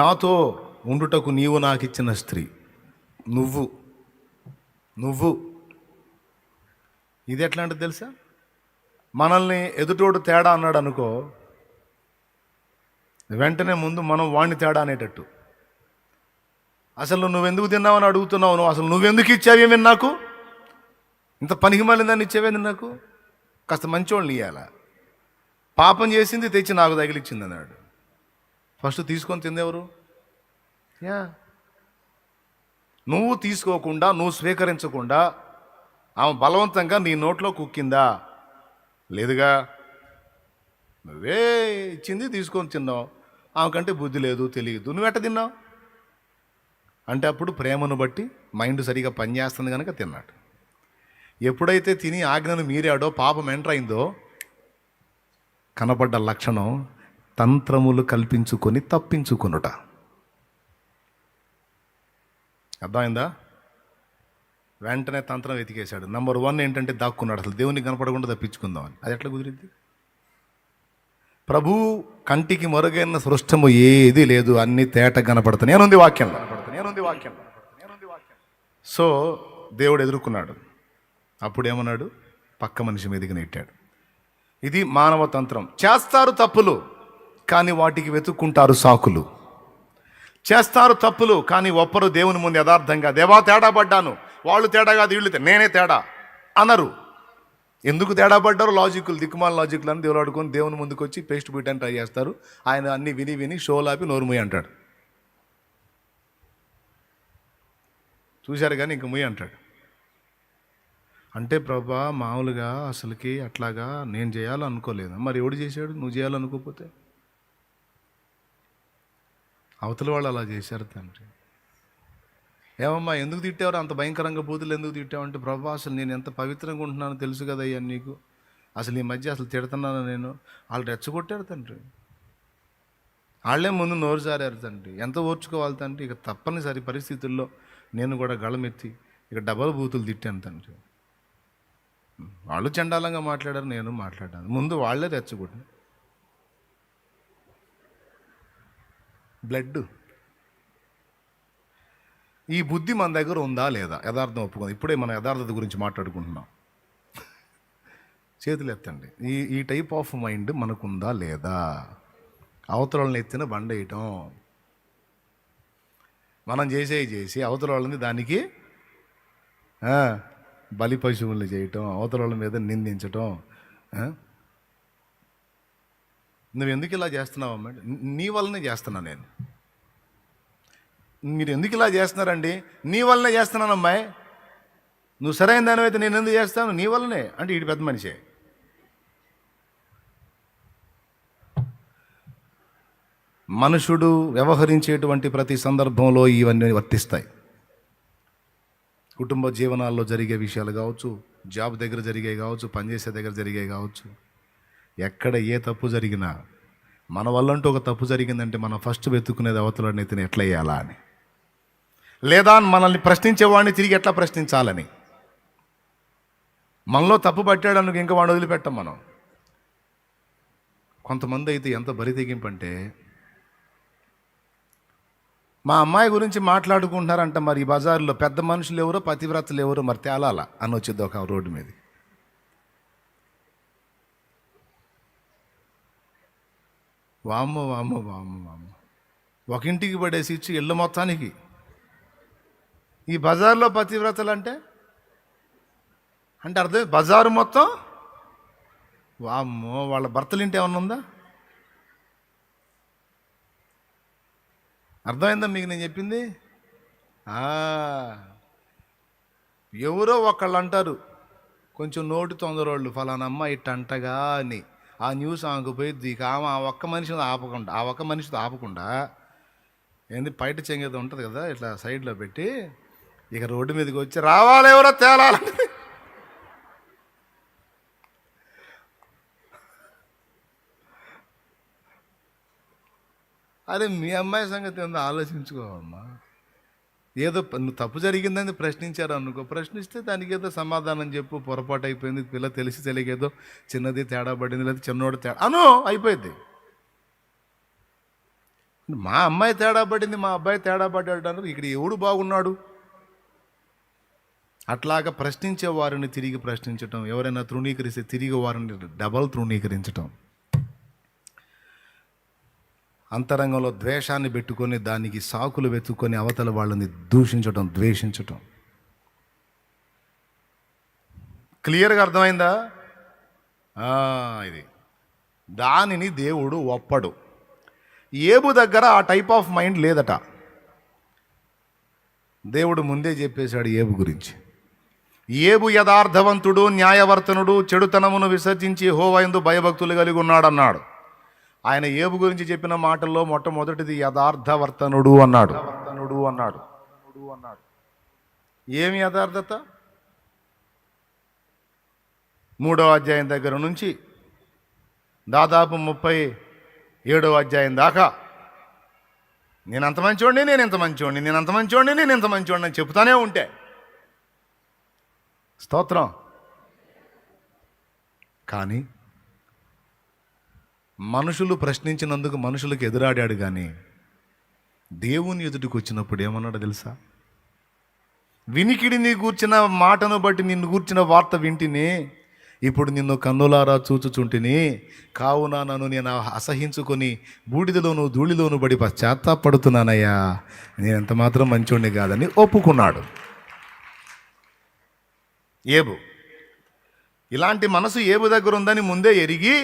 నాతో ఉండుటకు నీవు నాకు ఇచ్చిన స్త్రీ, నువ్వు నువ్వు ఇది ఎట్లాంటిది తెలుసా? మనల్ని ఎదుటోడు తేడా అన్నాడు అనుకో, వెంటనే ముందు మనం వాణ్ణి తేడా అనేటట్టు. అసలు నువ్వెందుకు తిన్నావని అడుగుతున్నావు, నువ్వు అసలు నువ్వెందుకు ఇచ్చావేమి నాకు, ఇంత పనికి మళ్ళీ ఇచ్చావేంది నాకు, కాస్త మంచోళ్ళని ఇవ్వాల, పాపం చేసింది తెచ్చి నాకు తగిలిచ్చింది అన్నాడు. ఫస్ట్ తీసుకొని తిందెవరు? నువ్వు తీసుకోకుండా, నువ్వు స్వీకరించకుండా ఆమె బలవంతంగా నీ నోట్లో కుక్కిందా? లేదుగా. నువ్వే ఇచ్చింది తీసుకొని తిన్నావు, ఆమెకంటే బుద్ధి లేదు, తెలియదు, నువ్వెట్ట తిన్నావు అంటే అప్పుడు ప్రేమను బట్టి మైండ్ సరిగా పనిచేస్తుంది కనుక తిన్నాడు. ఎప్పుడైతే తిని ఆజ్ఞను మీరాడో, పాపం ఎంటర్ అయిందో, కనపడ్డ లక్షణం తంత్రములు కల్పించుకొని తప్పించుకొనుట. అర్థమైందా? వెంటనే తంత్రం వెతికేశాడు. నెంబర్ 1 ఏంటంటే దాక్కున్నాడు, అసలు దేవునికి కనపడకుండా తప్పించుకుందామని. అది ఎట్లా కుదిరింది? ప్రభు కంటికి మరుగైన సృష్టము ఏది లేదు, అన్ని తేట కనపడతాయి. నేనుంది వాక్యంలో. సో దేవుడు ఎదుర్కొన్నాడు. అప్పుడు ఏమన్నాడు? పక్క మనిషి మీదకి నెట్టాడు. ఇది మానవ తంత్రం. చేస్తారు తప్పులు కానీ వాటికి వెతుక్కుంటారు సాకులు. చేస్తారు తప్పులు కానీ ఒప్పరు దేవుని ముందు యథార్థంగా, దేవా తేడా పడ్డాను, వాళ్ళు తేడా కాదు వీళ్ళు నేనే తేడా అనరు. ఎందుకు తేడా పడ్డారు? లాజిక్లు, దిక్కుమాల లాజిక్లు అని దేవుడు ఆడుకొని దేవుని ముందుకు వచ్చి పేస్ట్ పెట్టని ట్రై చేస్తారు. ఆయన అన్ని విని విని షోలాపి నోరు ముయ్యి అంటాడు. చూశారు కానీ ఇంక ముయ్యి అంటాడు. అంటే ప్రభా మామూలుగా అసలుకి అట్లాగా నేను చేయాలనుకోలేదు. మరి ఎవడు చేశాడు? నువ్వు చేయాలనుకోకపోతే. అవతల వాళ్ళు అలా చేశారు తండ్రి. ఏమమ్మా ఎందుకు తిట్టావు, అంత భయంకరంగా బూతులు ఎందుకు తిట్టావంటే, ప్రభా అసలు నేను ఎంత పవిత్రంగా ఉంటున్నానో తెలుసు కదా అయ్యా నీకు, అసలు ఈ మధ్య అసలు తిడుతున్నాను నేను. వాళ్ళు రెచ్చగొట్టారు తండ్రి, వాళ్ళే ముందు నోరు జారారు తండ్రి. ఎంత ఓర్చుకోవాలి తండ్రి? ఇక తప్పనిసరి పరిస్థితుల్లో నేను కూడా గళమెత్తి ఇక డబల్ బూతులు తిట్టాను తండ్రి. వాళ్ళు చండాలంగా మాట్లాడారు, నేను మాట్లాడాను. ముందు వాళ్ళే రెచ్చగొట్టిన బ్లడ్. ఈ బుద్ధి మన దగ్గర ఉందా లేదా? యథార్థం ఒప్పుకుంది. ఇప్పుడే మనం యథార్థత గురించి మాట్లాడుకుంటున్నాం. చేతులు ఎత్తండి. ఈ టైప్ ఆఫ్ మైండ్ మనకుందా లేదా? అవతల వాళ్ళని ఎత్తిన బండేయటం, మనం చేసి అవతల వాళ్ళని దానికి బలి పశువుల్ని చేయటం, అవతల వాళ్ళ మీద నిందించటం. నువ్వు ఎందుకు ఇలా చేస్తున్నావు అమ్మ? నీ వల్లనే చేస్తున్నా నేను. మీరు ఎందుకు ఇలా చేస్తున్నారండి? నీ వల్లనే చేస్తున్నాను అమ్మాయి. నువ్వు సరైన దానివైతే నేను ఎందుకు చేస్తాను? నీ వల్లనే అంటే వీడి పెద్ద మనిషే. మనుషుడు వ్యవహరించేటువంటి ప్రతి సందర్భంలో ఇవన్నీ వర్తిస్తాయి. కుటుంబ జీవనాల్లో జరిగే విషయాలు కావచ్చు, జాబ్ దగ్గర జరిగాయి కావచ్చు, పనిచేసే దగ్గర జరిగాయి కావచ్చు, ఎక్కడ ఏ తప్పు జరిగినా మన వల్లంటూ ఒక తప్పు జరిగిందంటే మనం ఫస్ట్ వెతుక్కునేది అవతలని ఎత్తుని ఎట్లా వేయాలా అని, లేదా మనల్ని ప్రశ్నించేవాడిని తిరిగి ఎట్లా ప్రశ్నించాలని. మనలో తప్పు పట్టాడనుకు ఇంకా వాడు వదిలిపెట్టాం మనం. కొంతమంది అయితే ఎంత బరి తెగింపంటే, మా అమ్మాయి గురించి మాట్లాడుకుంటున్నారంట, మరి ఈ బజార్లో పెద్ద మనుషులు ఎవరో పతివ్రతలు ఎవరో మరి తేలాల అని వచ్చింది ఒక రోడ్డు మీద. వామ్మో వామ్మో వామ్మో వామ్మో, ఒక ఇంటికి పడేసి ఇచ్చి ఇళ్ళ మొత్తానికి. ఈ బజార్లో పతివ్రతలు అంటే అర్థం బజారు మొత్తం. వామ్మో, వాళ్ళ భర్తలింటి ఏమన్నా ఉందా? అర్థమైందా మీకు నేను చెప్పింది? ఎవరో ఒకళ్ళు అంటారు, కొంచెం నోటి తొందరోళ్ళు, ఫలానా అమ్మ ఇట్ట అంటగా అని. ఆ న్యూస్ ఆమెకు పోయిద్ది. ఇక ఆమె ఆ ఒక్క మనిషితో ఆపకుండా ఏంది బయట చెంగేది ఉంటుంది కదా, ఇట్లా సైడ్లో పెట్టి ఇక రోడ్డు మీదకి వచ్చి రావాలి ఎవరో తేలాలి. అరే మీ అమ్మాయి సంగతి ఏందో ఆలోచించుకోవమ్మా. ఏదో నువ్వు తప్పు జరిగిందని ప్రశ్నించారు అనుకో, ప్రశ్నిస్తే దానికి ఏదో సమాధానం చెప్పు. పొరపాటు అయిపోయింది, పిల్ల తెలిసి తెలియకేదో చిన్నది తేడా పడింది, లేదా చిన్నోడు తేడా అను అయిపోయింది. మా అమ్మాయి తేడా పడింది, మా అబ్బాయి తేడా పడ్డాడు అన్నారు. ఇక్కడ ఎవడు బాగున్నాడు? అట్లాగా ప్రశ్నించే వారిని తిరిగి ప్రశ్నించటం, ఎవరైనా తృణీకరిస్తే తిరిగి వారిని డబల్ తృణీకరించటం, అంతరంగంలో ద్వేషాన్ని పెట్టుకొని దానికి సాకులు వెతుక్కొని అవతల వాళ్ళని దూషించటం, ద్వేషించటం. క్లియర్గా అర్థమైందా? ఇది దానిని దేవుడు ఒప్పడు. ఏబు దగ్గర ఆ టైప్ ఆఫ్ మైండ్ లేదట. దేవుడు ముందే చెప్పేశాడు ఏబు గురించి. ఏబు యథార్థవంతుడు, న్యాయవర్తనుడు, చెడుతనమును విసర్జించి యెహోవా యందు భయభక్తులు కలిగి ఉన్నాడన్నాడు. ఆయన ఏబు గురించి చెప్పిన మాటల్లో మొట్టమొదటిది యథార్థవర్తనుడు అన్నాడు. ఏమి యథార్థత? 3వ అధ్యాయం దగ్గర నుంచి దాదాపు 37వ అధ్యాయం దాకా నేను అంత మంచివాడిని, నేను ఇంత మంచివాడిని, నేను అంత మంచివాడిని, నేను ఇంత మంచివాడిని అని చెప్తానే ఉంటే స్తోత్రం. కానీ మనుషులు ప్రశ్నించినందుకు మనుషులకు ఎదురాడాడు. కానీ దేవుని ఎదుటికి వచ్చినప్పుడు ఏమన్నాడో తెలుసా? వినికిడిని గూర్చిన మాటను బట్టి నిన్ను గూర్చిన వార్త వింటిని, ఇప్పుడు నిన్ను కన్నులారా చూచుచుంటిని, కావున నన్ను నేను అసహించుకొని బూడిదలోను ధూళిలోను పడి పశ్చాత్తాపడుతున్నానయ్యా, నేను ఎంత మాత్రం మంచోడిని కాదని ఒప్పుకున్నాడు ఏబు. ఇలాంటి మనసు ఏబు దగ్గర ఉందని ముందే ఎరిగి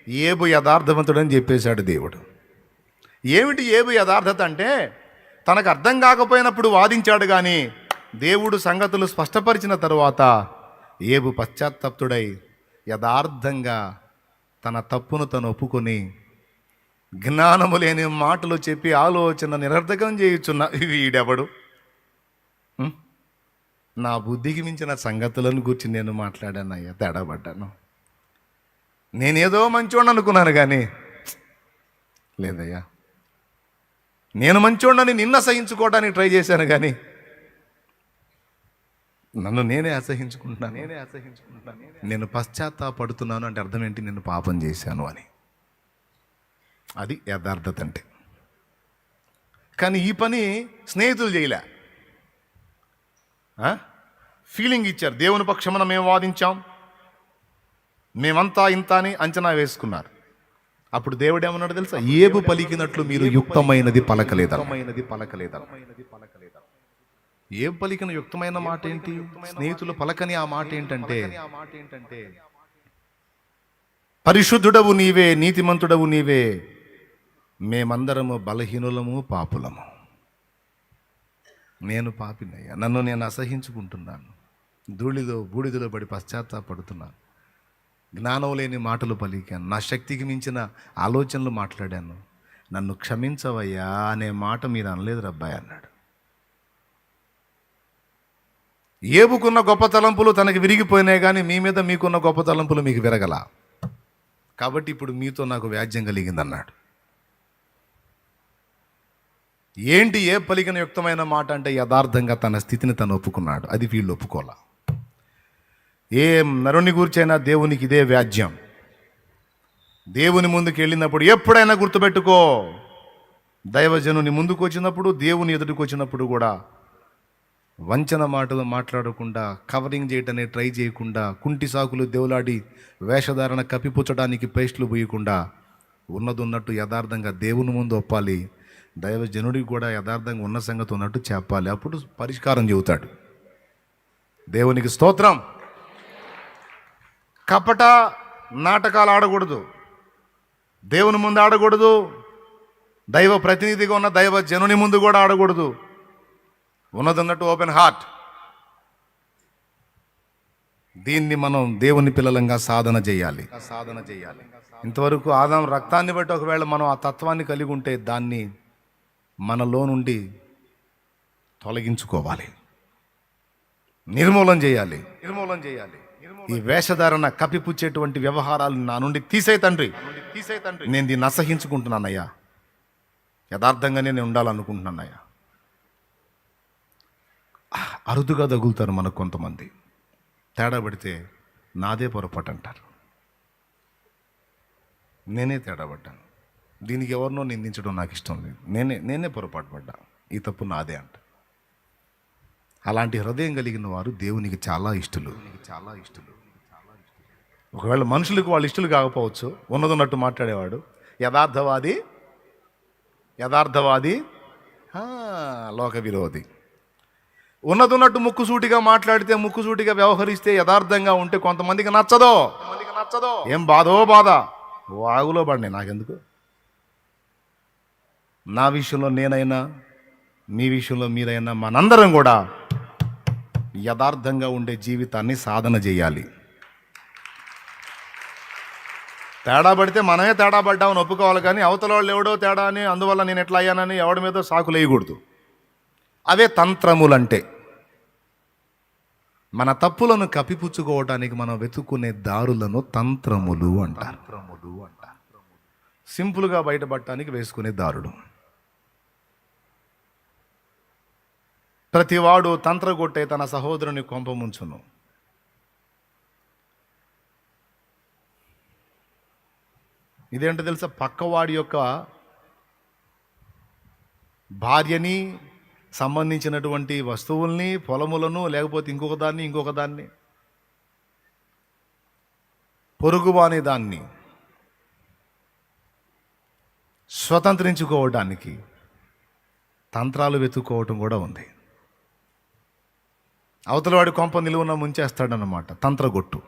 ఏబు యథార్థవంతుడని చెప్పేశాడు దేవుడు. ఏమిటి ఏబు యథార్థత అంటే? తనకు అర్థం కాకపోయినప్పుడు వాదించాడు, కానీ దేవుడు సంగతులు స్పష్టపరిచిన తరువాత ఏబు పశ్చాత్తప్తుడై యథార్థంగా తన తప్పును తను ఒప్పుకొని జ్ఞానము లేని మాటలు చెప్పి ఆలోచన నిరర్ధకం చేయుచున్న వీడెవడు? నా బుద్ధికి మించిన సంగతులను గురించి నేను మాట్లాడానయ్యా, తేడాపడ్డాను. నేనేదో మంచోడిని అనుకున్నాను, కానీ లేదయ్యా, నేను మంచోడిని నిన్ను అసహించుకోవడానికి ట్రై చేశాను, కానీ నన్ను నేనే అసహించుకుంటున్నాను. నేను పశ్చాత్తాపడుతున్నాను అంటే అర్థం ఏంటి? నేను పాపం చేశాను అని. అది యథార్థత అంటే. కానీ ఈ పని స్నేహితులు చేయలే. ఫీలింగ్ ఇచ్చారు. దేవుని పక్షమున మేము వాదించాం, మేమంతా ఇంత అని అంచనా వేసుకున్నారు. అప్పుడు దేవుడు ఏమన్నాడు తెలుసా? ఏబు పలికినట్లు మీరు యుక్తమైనది పలకలేదా? ఏబు పలికిన యుక్తమైన మాట ఏంటి? స్నేహితులు పలకని ఆ మాట ఏంటంటే, పరిశుద్ధుడవు నీవే, నీతిమంతుడవు నీవే, మేమందరము బలహీనులము, పాపులము. నేను పాపినయ్యా, నన్ను నేను అసహించుకుంటున్నాను, బూడిదలో పడి పశ్చాత్తాపడుతున్నాను, జ్ఞానం లేని మాటలు పలికాను, నా శక్తికి మించిన ఆలోచనలు మాట్లాడాను, నన్ను క్షమించవయ్యా అనే మాట మీరు అనలేదు రబ్బాయి అన్నాడు. ఏబుకున్న గొప్ప తలంపులు తనకి విరిగిపోయినాయి, కానీ మీ మీద మీకున్న గొప్ప తలంపులు మీకు విరగల. కాబట్టి ఇప్పుడు మీతో నాకు వ్యాజ్యం కలిగిందన్నాడు. ఏంటి ఏ పలికిన యుక్తమైన మాట అంటే? యథార్థంగా తన స్థితిని తను ఒప్పుకున్నాడు. అది వీళ్ళు ఒప్పుకోలా. ఏ నరుని గురించైనా దేవునికి ఇదే వ్యాజ్యం. దేవుని ముందుకు వెళ్ళినప్పుడు ఎప్పుడైనా గుర్తుపెట్టుకో, దైవజనుని ముందుకు వచ్చినప్పుడు, దేవుని ఎదుటికి వచ్చినప్పుడు కూడా వంచన మాటలు మాట్లాడకుండా, కవరింగ్ చేయటానికి ట్రై చేయకుండా, కుంటి సాకులు దేవులాడి వేషధారణ కప్పిపుచ్చడానికి పేస్టులు పోయకుండా ఉన్నది ఉన్నట్టు యథార్థంగా దేవుని ముందు ఒప్పాలి. దైవజనుడికి కూడా యథార్థంగా ఉన్న సంగతి ఉన్నట్టు చెప్పాలి. అప్పుడు పరిష్కారం చెబుతాడు. దేవునికి స్తోత్రం. కపట నాటకాలు ఆడకూడదు, దేవుని ముందు ఆడకూడదు, దైవ ప్రతినిధిగా ఉన్న దైవ జనుని ముందు కూడా ఆడకూడదు. ఉన్నదన్నట్టు ఓపెన్ హార్ట్. దీన్ని మనం దేవుని పిల్లలంగా సాధన చేయాలి. ఇంతవరకు ఆదాం రక్తాన్ని బట్టి ఒకవేళ మనం ఆ తత్వాన్ని కలిగి ఉంటే దాన్ని మనలో నుండి తొలగించుకోవాలి, నిర్మూలన చేయాలి. ఈ వేషధారణ కప్పిపుచ్చేటువంటి వ్యవహారాలు నా నుండి తీసేయ్ తండ్రి. నేను దీన్ని అసహించుకుంటున్నానయ్యా, యథార్థంగానే నేను ఉండాలనుకుంటున్నానయ్యా. అరుదుగా తగులుతారు మనకు కొంతమంది. తేడా పడితే నాదే పొరపాటు అంటారు. నేనే తేడా పడ్డాను. దీనికి ఎవరినో నిందించడం నాకు ఇష్టం లేదు. నేనే పొరపాటు పడ్డా, ఈ తప్పు నాదే అంట. అలాంటి హృదయం కలిగిన వారు దేవునికి చాలా ఇష్టలు. ఒకవేళ మనుషులకు వాళ్ళు ఇష్టలు కాకపోవచ్చు, ఉన్నదన్నట్టు మాట్లాడేవాడు యథార్థవాది, లోక విరోధి. ఉన్నదన్నట్టు ముక్కుసూటిగా మాట్లాడితే, ముక్కుసూటిగా వ్యవహరిస్తే, యథార్థంగా ఉంటే కొంతమందికి నచ్చదో. ఏం బాధ వాగులో పడినాయి నాకెందుకు. నా విషయంలో నేనైనా, మీ విషయంలో మీరైనా, మనందరం కూడా యథార్థంగా ఉండే జీవితాన్ని సాధన చేయాలి. తేడా పడితే మనమే తేడా పడ్డామని ఒప్పుకోవాలి, కానీ అవతల వాళ్ళు ఎవడో తేడా అని, అందువల్ల నేను ఎట్లా అయ్యానని ఎవడి మీద సాకులు వేయకూడదు. అవే తంత్రములంటే. మన తప్పులను కప్పిపుచ్చుకోవడానికి మనం వెతుక్కునే దారులను తంత్రములు అంటారు. సింపుల్గా బయటపడటానికి వేసుకునే దారుడు. ప్రతివాడు తంత్రగొట్టే తన సహోదరుని కొంప ముంచును. ఇదేంటో తెలుసా? పక్కవాడి యొక్క భార్యని, సంబంధించినటువంటి వస్తువుల్ని, పొలములను, లేకపోతే ఇంకొక దాన్ని పొరుగువాని దాన్ని స్వతంత్రించుకోవడానికి తంత్రాలు వెతుక్కోవటం కూడా ఉంది. అవతలవాడి కొంప నిలువున ముంచేస్తాడన్నమాట తంత్రగొట్టు.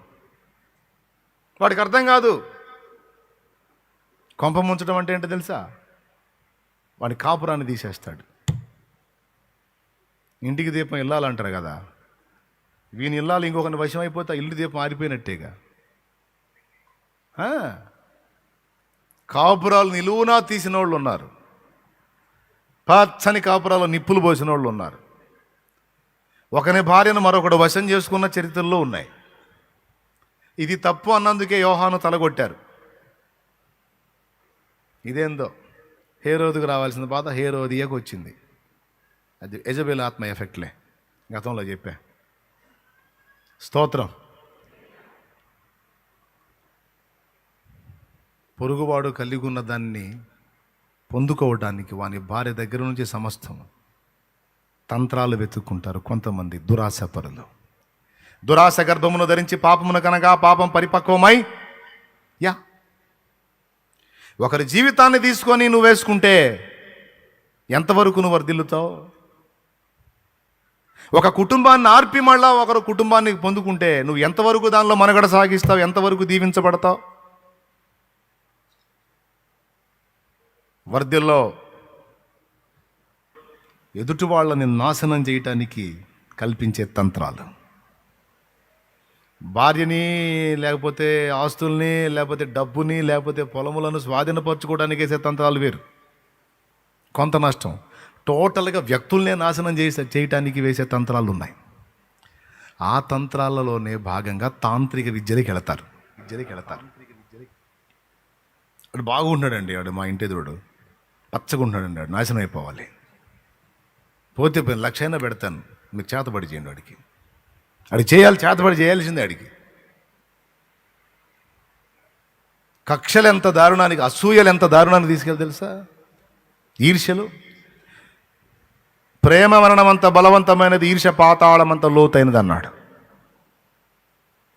వాడికి అర్థం కాదు. కొంప ముంచడం అంటే ఏంటో తెలుసా? వాడి కాపురాన్ని తీసేస్తాడు. ఇంటికి దీపం ఇల్లాలంటారు కదా, వీని ఇల్లాలు ఇంకొకరిని వశం అయిపోతే ఇల్లు దీపం ఆరిపోయినట్టేగా. కాపురాలు నిలువునా తీసిన వాళ్ళు ఉన్నారు, పచ్చని కాపురాలు నిప్పులు పోసిన వాళ్ళు ఉన్నారు, ఒకని భార్యను మరొకడు వశం చేసుకున్న చరిత్రల్లో ఉన్నాయి. ఇది తప్పు అన్నందుకే యోహాను తలగొట్టారు. ఇదేందో హేరోదుకు రావాల్సిన బాధ హేరోదియాకు వచ్చింది. అది యెజబెల్ ఆత్మ ఎఫెక్ట్లే, గతంలో చెప్పా. స్తోత్రం. పొరుగువాడు కలిగి ఉన్న దాన్ని పొందుకోవడానికి వాని భార్య దగ్గర నుంచి సమస్తం తంత్రాలు వెతుక్కుంటారు కొంతమంది దురాశపరులు. దురాశ గర్భమును ధరించి పాపమును కనగా పాపం పరిపక్వమై ఒకరి జీవితాన్ని తీసుకొని నువ్వు వేసుకుంటే ఎంతవరకు నువ్వు వర్ధిల్లుతావు? ఒక కుటుంబాన్ని ఆర్పి మళ్ళా ఒకరు కుటుంబాన్ని పొందుకుంటే నువ్వు ఎంతవరకు దానిలో మనుగడ సాగిస్తావు? ఎంతవరకు దీవించబడతావు? వర్ధిల్లో ఎదుటి వాళ్ళని నాశనం చేయటానికి కల్పించే తంత్రాలు. భార్యని, లేకపోతే ఆస్తుల్ని, లేకపోతే డబ్బుని, లేకపోతే పొలములను స్వాధీనపరచుకోవడానికి వేసే తంత్రాలు వేరు. కొంత నష్టం. టోటల్గా వ్యక్తుల్నే నాశనం చేయటానికి వేసే తంత్రాలు ఉన్నాయి. ఆ తంత్రాలలోనే భాగంగా తాంత్రిక విద్యలకు వెళతారు. వాడు బాగుంటున్నాడండి, వాడు మా ఇంటి ఎదురుడు పచ్చగా ఉంటున్నాడండి, వాడు నాశనం అయిపోవాలి. పోతే 1,00,000 అయినా పెడతాను, మీరు చేతబడి చేయండి. వాడికి చేతబడి చేయాల్సిందే. వాడికి కక్షలు ఎంత దారుణానికి, అసూయలు ఎంత దారుణానికి తీసుకెళ్ళి తెలుసా? ఈర్ష్యలు. ప్రేమ మరణం అంత బలవంతమైనది, ఈర్ష్య పాతాళం అంత లోతైనది అన్నాడు.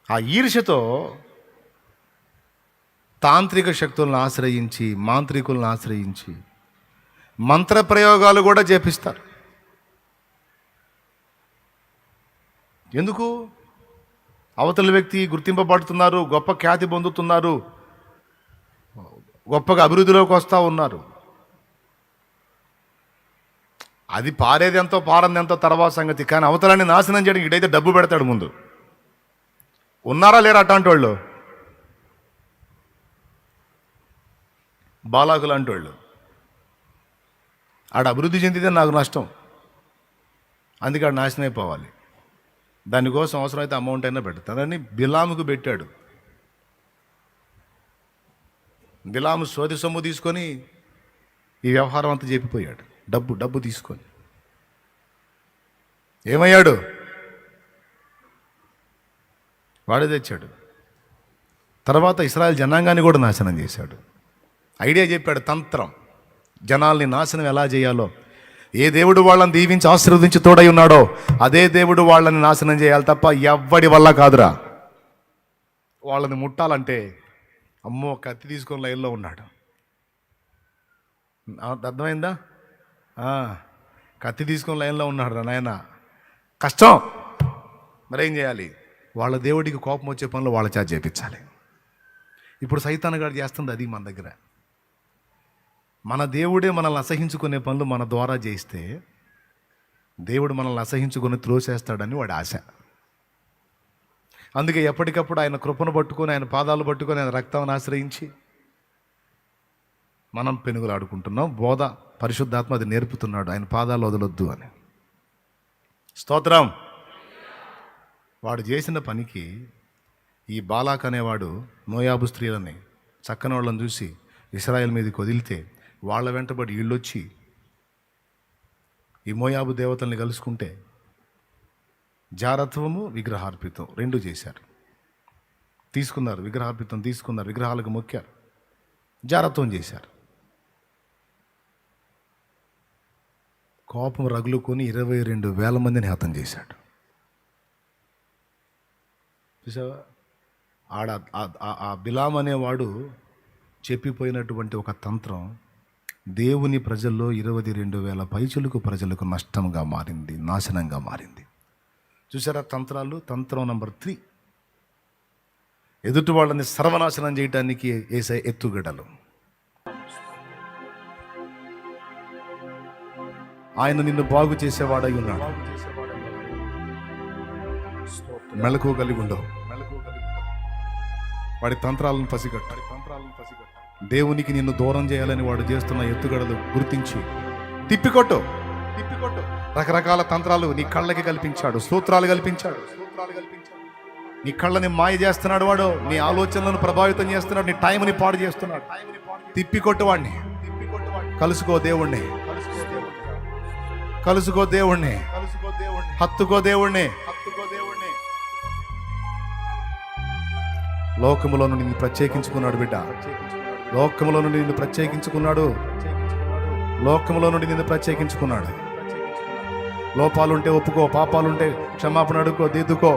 ఆ ఈర్ష్యతో తాంత్రిక శక్తులను ఆశ్రయించి, మాంత్రికులను ఆశ్రయించి మంత్ర ప్రయోగాలు కూడా చేపిస్తారు. ఎందుకు? అవతల వ్యక్తి గుర్తింపబడుతున్నారు, గొప్ప ఖ్యాతి పొందుతున్నారు, గొప్పగా అభివృద్ధిలోకి వస్తూ ఉన్నారు. అది పారేది ఎంతో పారంది ఎంతో తర్వాత సంగతి. కానీ అవతలాన్ని నాశనం చేయడానికి ఇటైతే డబ్బు పెడతాడు ముందు. ఉన్నారా లేరా అట్లాంటి వాళ్ళు? బాలాకు లాంటి వాళ్ళు. ఆడ అభివృద్ధి చెందితే నాకు నష్టం, అందుకే ఆడు నాశనం అయిపోవాలి. దానికోసం అవసరమైతే అమౌంట్ అయినా పెడతానని బిలాముకు పెట్టాడు. బిలాము సోది సొమ్ము తీసుకొని ఈ వ్యవహారం అంతా చెప్పిపోయాడు. డబ్బు తీసుకొని ఏమయ్యాడు? వాడే తెచ్చాడు. తర్వాత ఇశ్రాయేల్ జనాంగాన్ని కూడా నాశనం చేశాడు. ఐడియా చెప్పాడు, తంత్రం. జనాల్ని నాశనం ఎలా చేయాలో, ఏ దేవుడు వాళ్ళని దీవించి ఆశీర్వదించి తోడై ఉన్నాడో అదే దేవుడు వాళ్ళని నాశనం చేయాలి తప్ప ఎవ్వడి వల్ల కాదురా. వాళ్ళని ముట్టాలంటే అమ్మో కత్తి తీసుకొని లైన్లో ఉన్నాడు. అర్థమైందా? కత్తి తీసుకొని లైన్లో ఉన్నాడు రా నాయన, కష్టం. మరేం చేయాలి? వాళ్ళ దేవుడికి కోపం వచ్చే పనులు వాళ్ళ చేత చేయించాలి. ఇప్పుడు సైతాన్ గారు చేస్తుంది అది మన దగ్గర. మన దేవుడే మనల్ని అసహించుకునే పనులు మన ద్వారా చేయిస్తే దేవుడు మనల్ని అసహించుకొని త్రోసేస్తాడని వాడి ఆశ. అందుకే ఎప్పటికప్పుడు ఆయన కృపను పట్టుకొని, ఆయన పాదాలు పట్టుకొని, ఆయన రక్తాన్ని ఆశ్రయించి మనం పెనుగులాడుకుంటున్నాం. బోధ పరిశుద్ధాత్మ అది నేర్పుతున్నాడు, ఆయన పాదాలు వదలొద్దు అని. స్తోత్రం. వాడు చేసిన పనికి ఈ బాలాక్ అనేవాడు మోయాబు స్త్రీలని, చక్కని వాళ్ళని చూసి ఇశ్రాయేల్ మీదకి వదిలితే వాళ్ళ వెంటబడి వీళ్ళొచ్చి ఈ మోయాబు దేవతల్ని కలుసుకుంటే జారత్వము విగ్రహార్పితం రెండు చేశారు. తీసుకున్నారు విగ్రహార్పితం, తీసుకున్నారు విగ్రహాలకు మొక్కారు, జారత్వం చేశారు. కోపం రగులుకొని 22,000 మందిని హతం చేశాడు. చూసావా? ఆ బిలాం అనేవాడు చెప్పిపోయినటువంటి ఒక తంత్రం దేవుని ప్రజల్లో 22,000 పైచులకు ప్రజలకు నష్టంగా మారింది, నాశనంగా మారింది. చూసారా తంత్రాలు? తంత్రం నంబర్ 3, ఎదుటి వాళ్ళని సర్వనాశనం చేయడానికి వేసే ఎత్తుగడలు. ఆయన నిన్ను బాగు చేసేవాడై ఉన్నాడు. మెళకు కలిగి ఉండవు. వాడి తంత్రాలను పసిగట్టు. దేవునికి నిన్ను దూరం చేయాలని వాడు చేస్తున్న ఎత్తుగడలు గుర్తించి తిప్పికొట్టు. రకరకాల తంత్రాలు నీ కళ్ళకి కల్పించాడు, సూత్రాలు కల్పించాడు. నీ కళ్ళని మాయ చేస్తున్నాడు వాడు, నీ ఆలోచనలను ప్రభావితం చేస్తున్నాడు, నీ టైంని పాడు చేస్తున్నాడు. తిప్పికొట్టు వాడిని. కలుసుకో దేవుణ్ణి, కలుసుకో దేవుణ్ణి, హత్తుకో దేవుణ్ణి. లోకములో నుండి నిన్ను ప్రత్యేకించుకున్నాడు బిడ్డ. లోకములో నుండి నిన్ను ప్రత్యేకించుకున్నాడు. లోకములో నుండి నిన్ను ప్రత్యేకించుకున్నాడు. లోపాలుంటే ఒప్పుకో, పాపాలుంటే క్షమాపణ అడుక్కో, దిద్దుకో.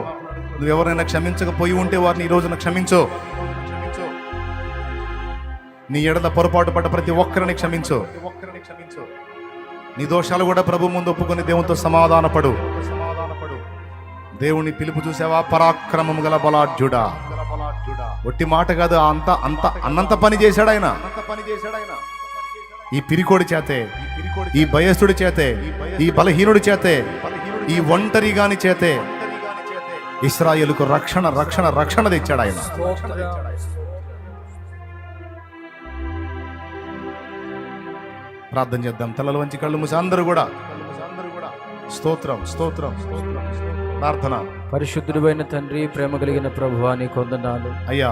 నువ్వు ఎవరైనా క్షమించకపోయి ఉంటే వారిని ఈ రోజున క్షమించు. నీ ఎడల పొరపాటు పడ్డ ప్రతి ఒక్కరిని క్షమించు. నీ దోషాలు కూడా ప్రభు ముందు ఒప్పుకొని దేవునితో సమాధానపడు. దేవుని పిలుపు చూసావా? పరాక్రమం గల బలాఢ్యుడా. ఒట్టి మాట కాదు, అన్నంత పని చేశాడు ఆయన. ఈ పిరికోడి చేతే, ఈ భయస్థుడి చేతే, ఈ బలహీనుడి చేతే, ఈ ఒంటరిగాని చేతే ఇశ్రాయేలుకు రక్షణ రక్షణ రక్షణ తెచ్చాడు ఆయన. ప్రార్థన చేద్దాం. తలలు వంచి కళ్ళు మూసి అందరూ కూడా స్తోత్రం స్తోత్రం ప్రార్థన. పరిశుద్ధుడైన తండ్రి, ప్రేమ కలిగిన ప్రభువా, నీకు వందనాలు అయ్యా.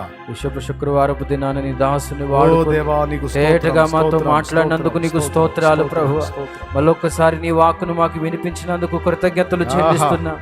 శుక్రవారపు దినాన నీ దాసుని వాడుగా మాతో మాట్లాడినందుకు నీకు స్తోత్రాలు ప్రభువా. మళ్ళొక్కసారి నీ వాక్కును మాకు వినిపించినందుకు కృతజ్ఞతలు చెల్లిస్తున్నా.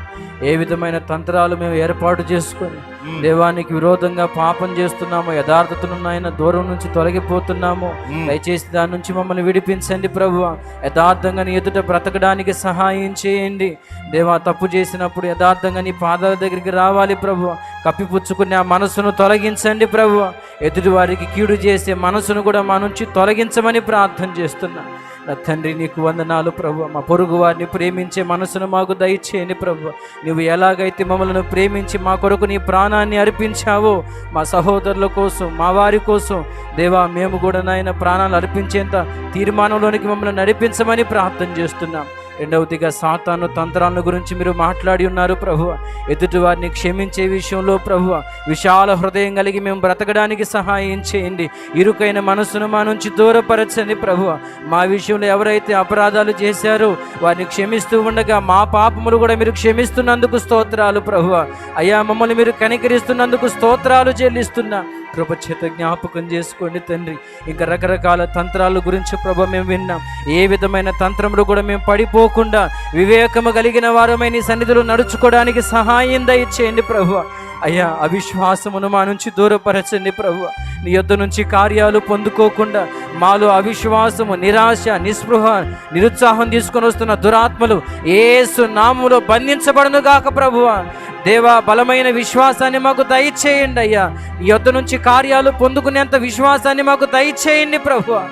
ఏ విధమైన తంత్రాలు మేము ఏర్పాటు చేసుకొని దేవానికి విరోధంగా పాపం చేస్తున్నామో, యథార్థతనున్నాయన దూరం నుంచి తొలగిపోతున్నామో, దయచేసి దాని నుంచి మమ్మల్ని విడిపించండి ప్రభువా. యథార్థంగా నీ ఎదుట బ్రతకడానికి సహాయం చేయండి దేవా. తప్పు చేసినప్పుడు యథార్థంగా నీ పాదాల దగ్గరికి రావాలి ప్రభువా. కప్పిపుచ్చుకునే ఆ మనసును తొలగించండి ప్రభువా. ఎదుటి వారికి కీడు చేసే మనసును కూడా మా నుంచి తొలగించమని ప్రార్థన చేస్తున్నా. నా తండ్రి నీకు వందనాలు ప్రభువా. మా పొరుగు వారిని ప్రేమించే మనసును మాకు దయచేయండి ప్రభువా. నువ్వు ఎలాగైతే మమ్మల్ని ప్రేమించి మా కొరకు నీ ప్రాణాన్ని అర్పించావో, మా సహోదరుల కోసం, మా వారి కోసం దేవా, మేము కూడా నాయన ప్రాణాలు అర్పించేంత తీర్మానంలోనికి మమ్మల్ని నడిపించమని ప్రార్థన చేస్తున్నాం. రెండవదిగా సాతాను తంత్రాలను గురించి మీరు మాట్లాడి ఉన్నారు ప్రభువా. ఎదుటి వారిని క్షమించే విషయంలో ప్రభువా, విశాల హృదయం కలిగి మేము బ్రతకడానికి సహాయం చేయండి. ఇరుకైన మనసును మా నుంచి దూరపరచండి ప్రభువా. మా విషయంలో ఎవరైతే అపరాధాలు చేశారో వారిని క్షమిస్తూ ఉండగా మా పాపములు కూడా మీరు క్షమిస్తున్నందుకు స్తోత్రాలు ప్రభువా. అయ్యా, మమ్మల్ని మీరు కనికరిస్తున్నందుకు స్తోత్రాలు చెల్లిస్తున్నా. కృపచేత జ్ఞాపకం చేసుకోండి తండ్రి. ఇంకా రకరకాల తంత్రాల గురించి ప్రభు మేము విన్నాం. ఏ విధమైన తంత్రములు కూడా మేము పడిపోకుండా వివేకము కలిగిన వారమై నీ సన్నిధిలో నడుచుకోవడానికి సహాయం దయచేయండి ప్రభు. అయ్యా అవిశ్వాసమును మా నుంచి దూరపరచండి ప్రభువా. నీ యొద్ద నుంచి కార్యాలు పొందుకోకుండా మాలో అవిశ్వాసము, నిరాశ, నిస్పృహ, నిరుత్సాహం తీసుకొని వస్తున్న దురాత్మలు యేసు నామములో బంధించబడును గాక ప్రభువా. దేవా, బలమైన విశ్వాసాన్ని మాకు దయచేయండి అయ్యా. నీ యొద్ద నుంచి కార్యాలు పొందుకునేంత విశ్వాసాన్ని మాకు దయచేయండి ప్రభువా.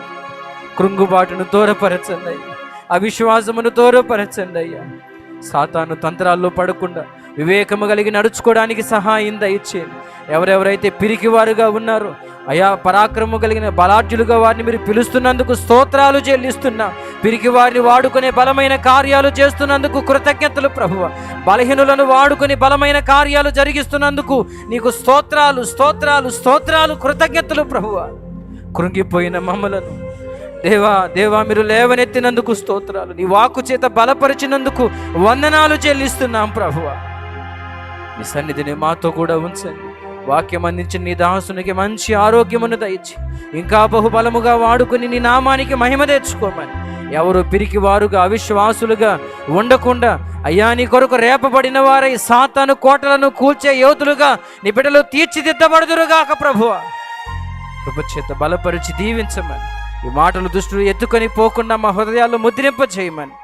కృంగుబాటును దూరపరచండి అయ్యా, అవిశ్వాసమును దూరపరచండి అయ్యా. సాతాను తంత్రాల్లో పడకుండా వివేకము కలిగి నడుచుకోవడానికి సహాయం దయచేయండి. ఎవరెవరైతే పిరికివారుగా ఉన్నారో అయా, పరాక్రమం కలిగిన బలాఢ్యులుగా వారిని మీరు పిలుస్తున్నందుకు స్తోత్రాలు చెల్లిస్తున్నా. పిరికి వారిని వాడుకునే బలమైన కార్యాలు చేస్తున్నందుకు కృతజ్ఞతలు ప్రభువ. బలహీనులను వాడుకొని బలమైన కార్యాలు జరిగిస్తున్నందుకు నీకు స్తోత్రాలు స్తోత్రాలు స్తోత్రాలు కృతజ్ఞతలు ప్రభువ. కృంగిపోయిన మమ్మలను దేవా మీరు లేవనెత్తినందుకు స్తోత్రాలు. నీ వాక్కు చేత బలపరిచినందుకు వందనాలు చెల్లిస్తున్నాం ప్రభువ. నీ సన్నిధిని మాతో కూడా ఉంచండి. వాక్యం అందించిన నీ దాసునికి మంచి ఆరోగ్యమును దయచి ఇంకా బహుబలముగా వాడుకుని నీ నామానికి మహిమ తెచ్చుకోమని. ఎవరు పిరికి వారుగా అవిశ్వాసులుగా ఉండకుండా అయ్యా, నీ కొరకు రేపబడిన వారై సాతాను కోటలను కూల్చే యోధులుగా నీ బిడ్డలు తీర్చిదిద్దబడుదురుగాక ప్రభువ. కృపచేత బలపరిచి దీవించమని, ఈ మాటలు దుష్టులు ఎత్తుకొని పోకుండా మా హృదయాల్లో ముద్రింప చేయమని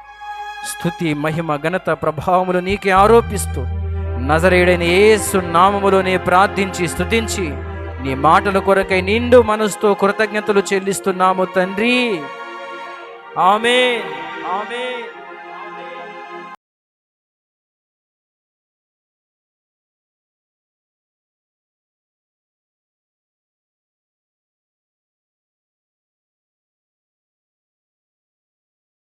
స్తుతి, మహిమ, ఘనత, ప్రభావములు నీకే ఆరోపిస్తూ నజరేయుడైన యేసు నామములోనే ప్రార్థించి స్తుతించి నీ మాటల కొరకై నిండు మనసుతో కృతజ్ఞతలు చెల్లిస్తున్నాము తండ్రి. ఆమేన్, ఆమేన్.